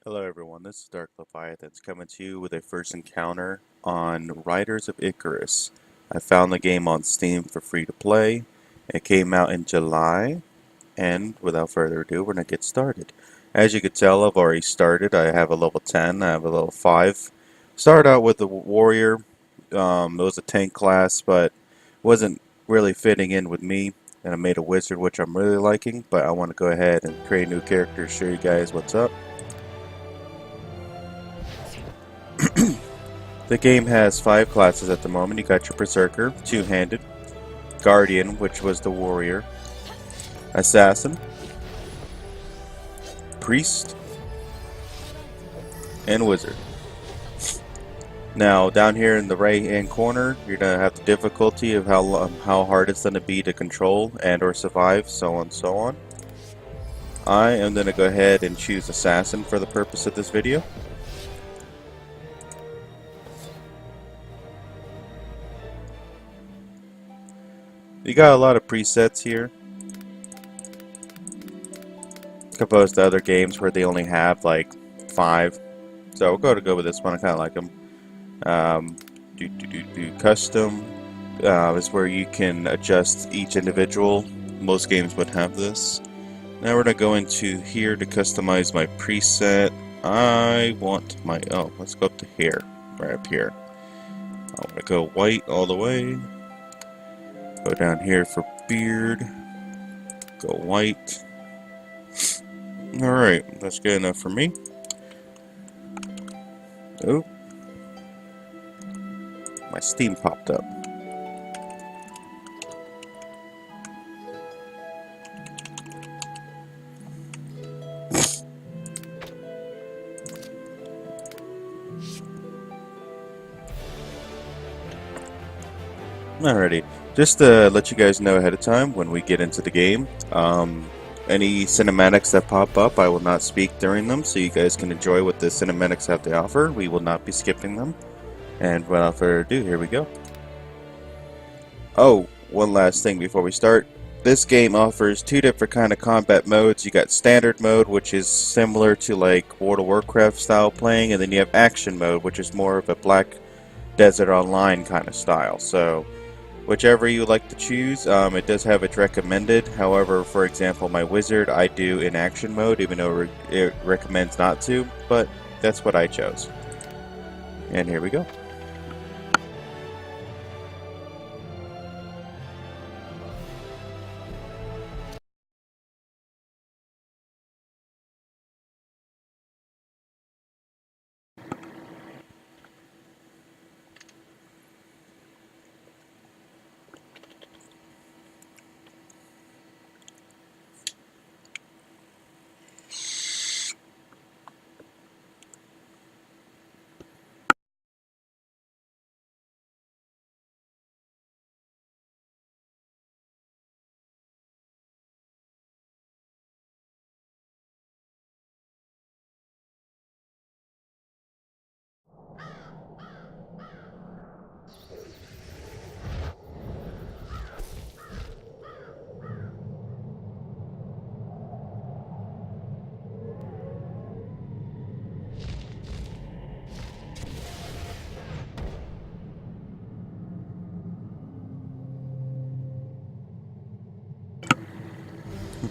Hello everyone, this is Dark Leviathan's coming to you with a first encounter on Riders of Icarus. I found the game on Steam for free to play. It came out in July, and without further ado, we're going to get started. As you can tell, I've already started. I have a level 10, I have a level 5. Started out with the warrior. It was a tank class, but wasn't really fitting in with me. And I made a wizard, which I'm really liking, but I want to go ahead and create a new character, show you guys what's up. The game has 5 classes at the moment. You got your Berserker, two-handed, Guardian, which was the warrior, Assassin, Priest, and Wizard. Now, down here in the right-hand corner, you're going to have the difficulty of how hard it's going to be to control and or survive, so on and so on. I am going to go ahead and choose Assassin for the purpose of this video. You got a lot of presets here, opposed to other games where they only have like 5. So we'll go with this one. I kind of like them. Custom is where you can adjust each individual. Most games would have this. Now we're going to go into here to customize my preset. I want my, let's go up to here, right up here. I'm going to go white all the way. Go down here for beard. Go white. Alright, that's good enough for me. Oh. My Steam popped up. Alrighty. Just to let you guys know ahead of time when we get into the game, any cinematics that pop up, I will not speak during them, so you guys can enjoy what the cinematics have to offer. We will not be skipping them. And without further ado, here we go. Oh, one last thing before we start. This game offers 2 different kind of combat modes. You got standard mode, which is similar to like World of Warcraft style playing, and then you have action mode, which is more of a Black Desert Online kind of style. So whichever you like to choose, it does have it recommended. However, for example, my wizard I do in action mode, even though it recommends not to, but that's what I chose. And here we go.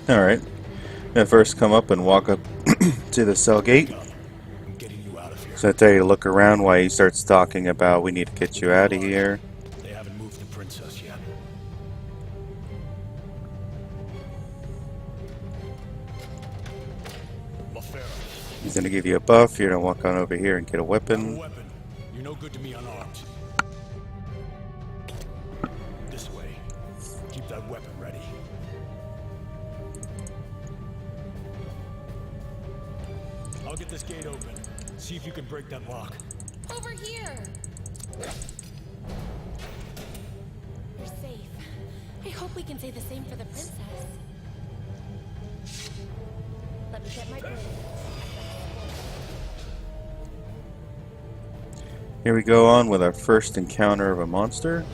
Alright. Now first come up and walk up to the cell gate. So I tell you to look around while he starts talking about we need to get you out of here. They haven't moved the princess yet. He's gonna give you a buff. You're gonna walk on over here and get a weapon. You're no good to me unarmed. This way. Keep that weapon ready. I'll get this gate open. See if you can break that lock. Over here! You're safe. I hope we can say the same for the princess. Let me get my blade. Here we go on with our first encounter of a monster.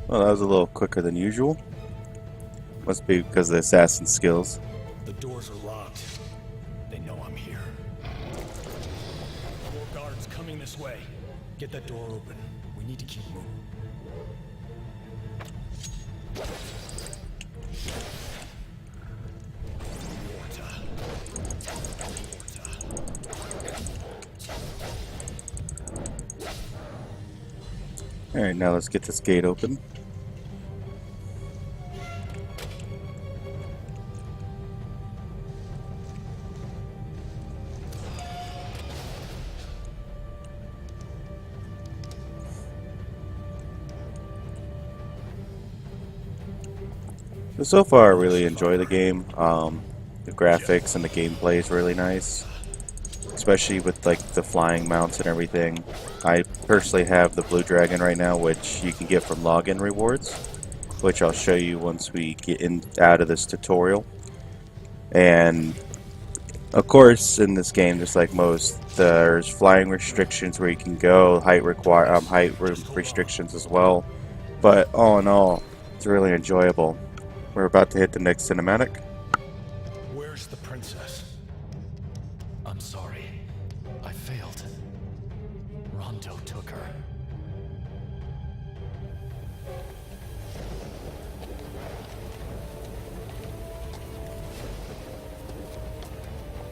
Well, that was a little quicker than usual. Must be because of the assassin skills. The The doors are locked. They know I'm here. More guards coming this way. Get that door open. We need to keep moving. Alright, now let's get this gate open. So far, I really enjoy the game. The graphics and the gameplay is really nice, especially with like the flying mounts and everything. I personally have the Blue Dragon right now, which you can get from login rewards, which I'll show you once we get out of this tutorial. And of course, in this game, just like most, there's flying restrictions where you can go, height restrictions as well. But all in all, it's really enjoyable. We're about to hit the next cinematic. Where's the princess? I'm sorry. I failed. Rondo took her.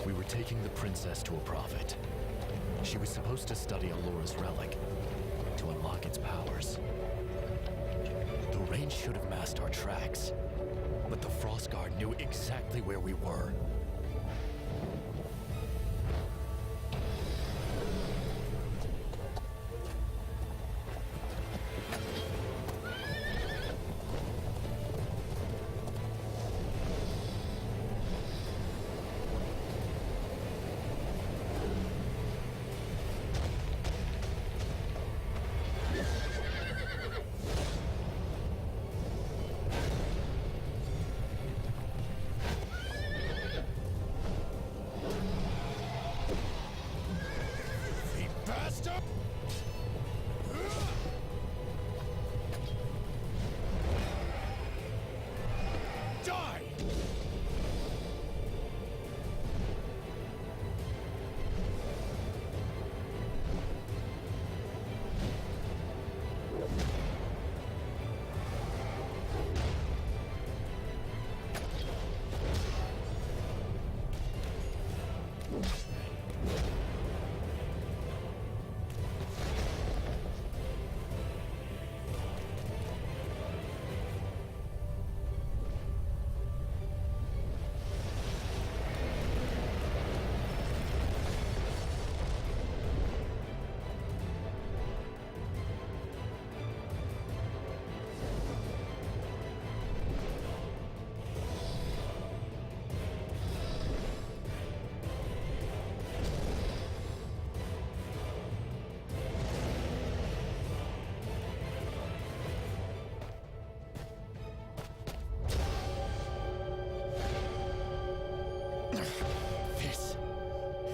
We were taking the princess to a prophet. She was supposed to study Alora's relic to unlock its powers. The range should have masked our tracks, but the Frost Guard knew exactly where we were.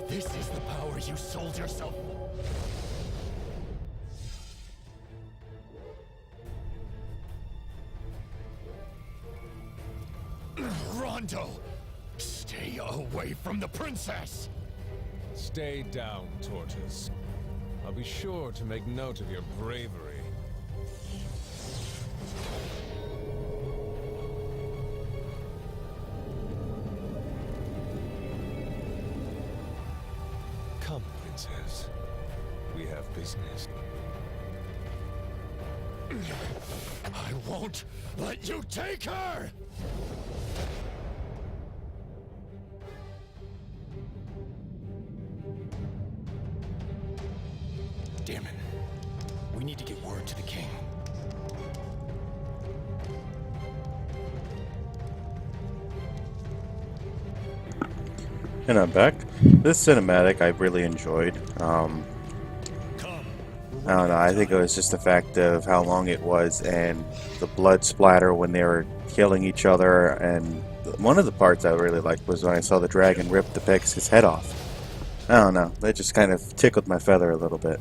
This is the power you sold yourself. Rondo! Stay away from the princess! Stay down, Tortoise. I'll be sure to make note of your bravery. Come, Princess. We have business. I won't let you take her! Damn it. We need to get word to the king. And I'm back. This cinematic I really enjoyed. I don't know, I think it was just the fact of how long it was and the blood splatter when they were killing each other, and one of the parts I really liked was when I saw the dragon rip the Pegasus' head off. I don't know, that just kind of tickled my feather a little bit.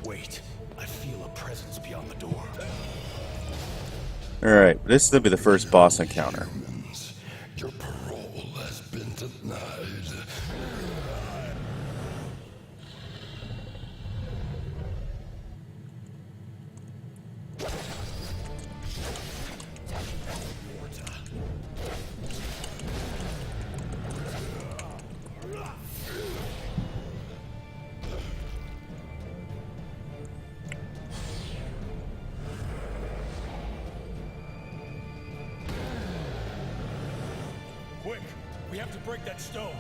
Wait, I feel a presence beyond the door. Alright, this is going to be the first boss encounter. Your parole has been denied. Quick! We have to break that stone!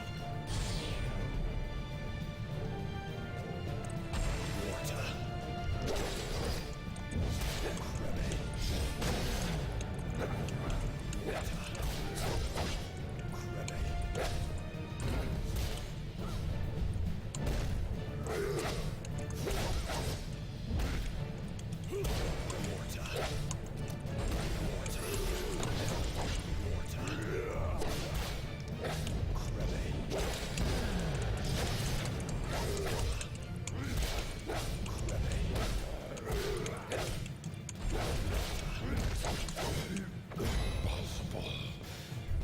Impossible.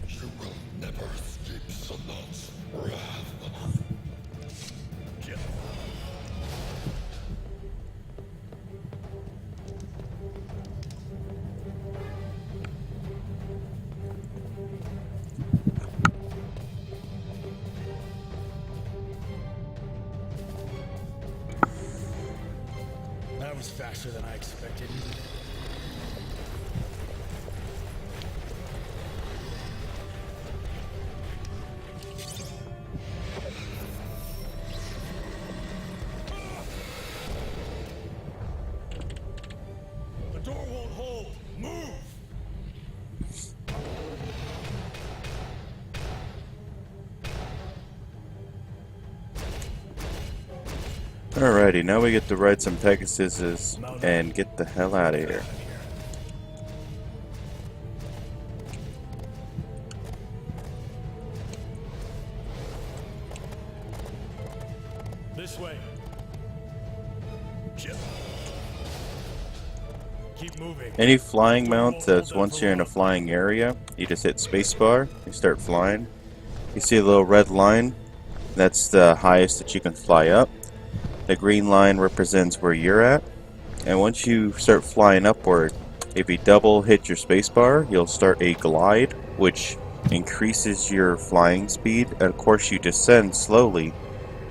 You will never escape Sanat's wrath. That was faster than I expected. The door won't hold! Move! Alrighty, now we get to ride some Pegasuses and get the hell out of here. This way. Keep moving. Any flying mount that's once you're in a flying area, you just hit spacebar, you start flying. You see a little red line, that's the highest that you can fly up. The green line represents where you're at. And once you start flying upward, if you double hit your spacebar, you'll start a glide, which increases your flying speed. And of course you descend slowly,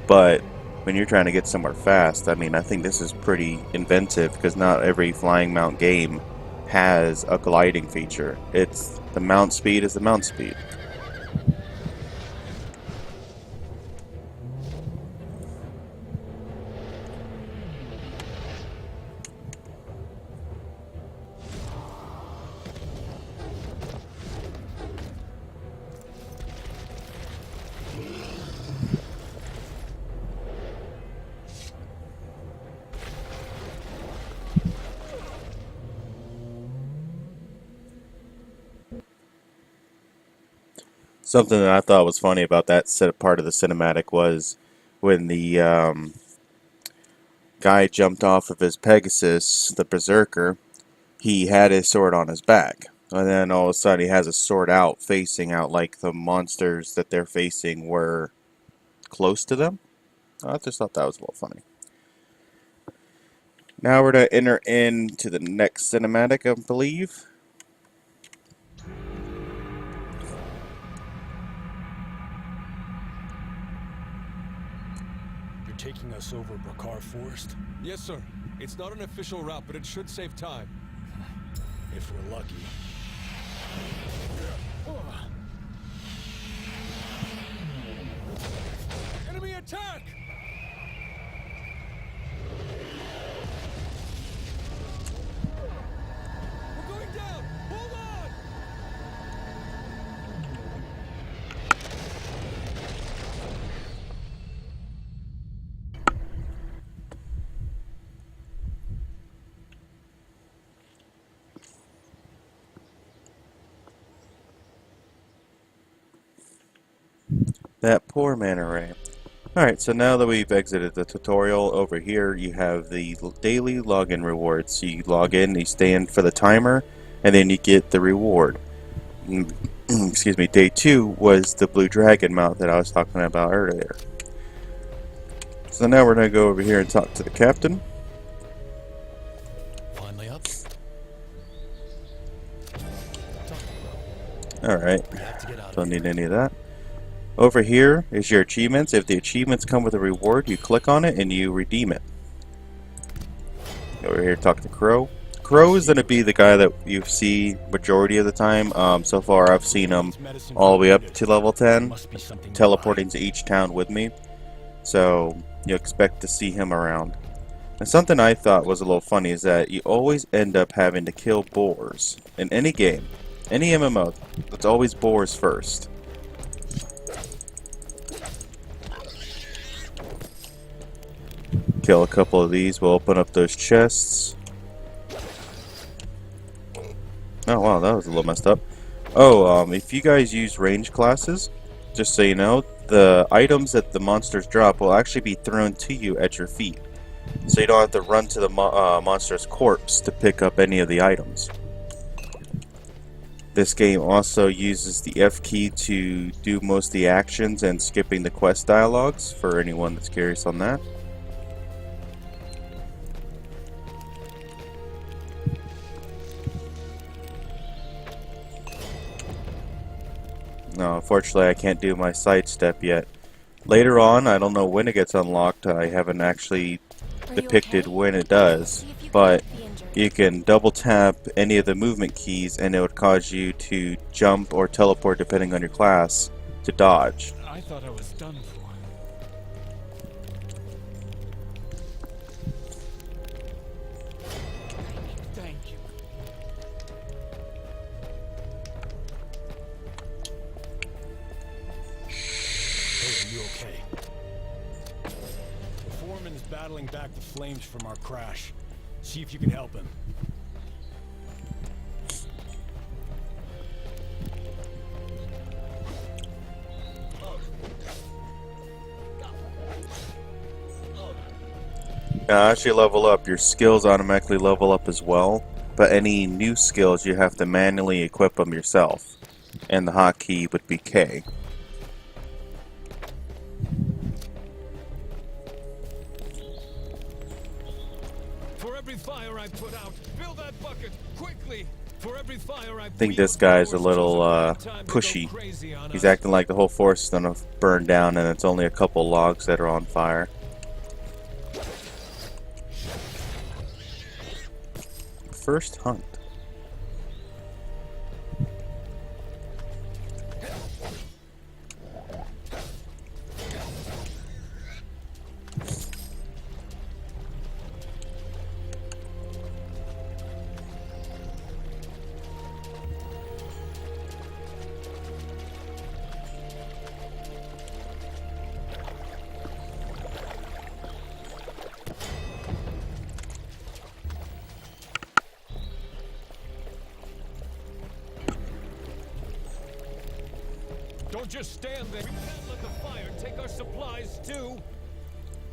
but when you're trying to get somewhere fast, I mean, I think this is pretty inventive because not every flying mount game has a gliding feature. It's the mount speed is the mount speed. Something that I thought was funny about that part of the cinematic was when the guy jumped off of his Pegasus, the Berserker, he had his sword on his back. And then all of a sudden he has a sword out, facing out like the monsters that they're facing were close to them. I just thought that was a little funny. Now we're to enter into the next cinematic, I believe. You're taking us over Brakar Forest? Yes, sir. It's not an official route, but it should save time. If we're lucky. Enemy attack! We're going down! Hold on! That poor manta ray. Alright, so now that we've exited the tutorial, over here you have the daily login rewards. So you log in, you stay in for the timer, and then you get the reward. Excuse me. Day 2 was the blue dragon mount that I was talking about earlier. So now we're going to go over here and talk to the captain. Finally up. Alright, We have to get out of don't here. need any of that. Over here is your achievements. If the achievements come with a reward, you click on it and you redeem it. Over here, talk to Crow. Crow is going to be the guy that you see majority of the time. So far, I've seen him all the way up to level 10, teleporting to each town with me. So you expect to see him around. And something I thought was a little funny is that you always end up having to kill boars in any game, any MMO. It's always boars first. Kill a couple of these, we'll open up those chests. Oh wow, that was a little messed up. Oh, if you guys use range classes, just so you know, the items that the monsters drop will actually be thrown to you at your feet. So you don't have to run to the monster's corpse to pick up any of the items. This game also uses the F key to do most of the actions and skipping the quest dialogues, for anyone that's curious on that. No, unfortunately I can't do my sidestep yet. Later on, I don't know when it gets unlocked, I haven't actually depicted when it does, but you can double tap any of the movement keys and it would cause you to jump or teleport depending on your class to dodge. I thought I was done for. Thank you. Hey, are you okay? The foreman is battling back the flames from our crash. See if you can help him. As you level up, your skills automatically level up as well, but any new skills you have to manually equip them yourself, and the hotkey would be K. For every fire I put out, fill that bucket quickly. For every fire I I think this guy's a little pushy. He's acting like the whole forest is gonna burn down and it's only a couple logs that are on fire. First hunt. Don't just stand there. We can't let the fire take our supplies too.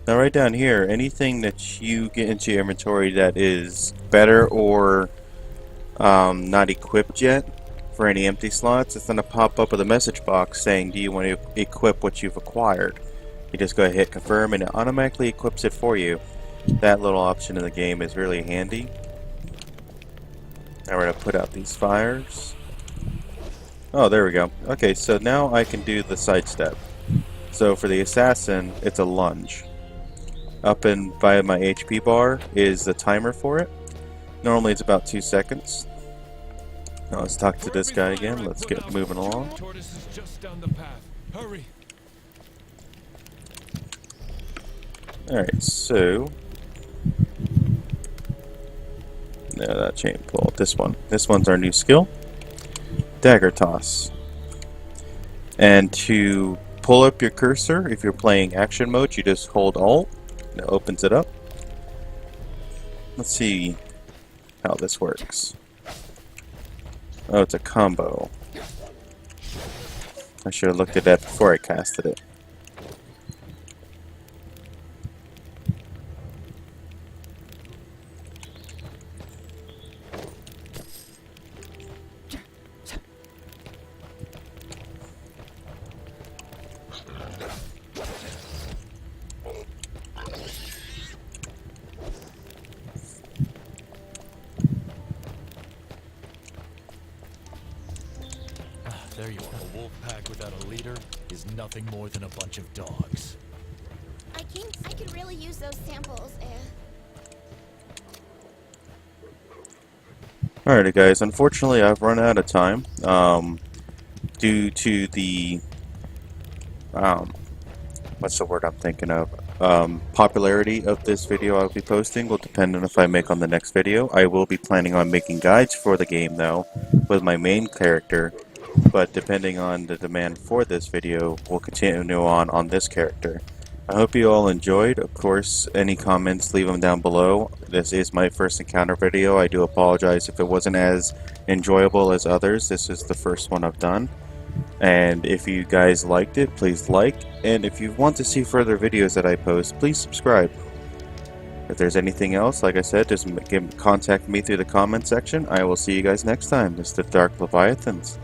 Now right down here, anything that you get into your inventory that is better or not equipped yet for any empty slots, it's going to pop up with a message box saying, do you want to equip what you've acquired? You just go ahead and hit confirm and it automatically equips it for you. That little option in the game is really handy. Now we're going to put out these fires. Oh, there we go. Okay, so now I can do the sidestep. So for the assassin, it's a lunge. Up and by my HP bar is the timer for it. Normally it's about 2 seconds. Now let's talk to this guy again. Let's get moving along. Tortoise is just down the path. Hurry. Alright, so... No, that chain pull. This one. This one's our new skill. Dagger toss. And to pull up your cursor, if you're playing action mode, you just hold Alt. And it opens it up. Let's see how this works. Oh, it's a combo. I should have looked at that before I casted it. There you are. A wolf pack without a leader is nothing more than a bunch of dogs. I could really use those samples. Alrighty guys, unfortunately I've run out of time due to the what's the word I'm thinking of? Popularity of this video I'll be posting will depend on if I make on the next video. I will be planning on making guides for the game though, with my main character, but depending on the demand for this video, we'll continue on this character. I hope you all enjoyed. Of course, any comments, leave them down below. This is my first encounter video. I do apologize if it wasn't as enjoyable as others. This is the first one I've done. And if you guys liked it, please like. And if you want to see further videos that I post, please subscribe. If there's anything else, like I said, just contact me through the comment section. I will see you guys next time. This is the Dark Leviathans.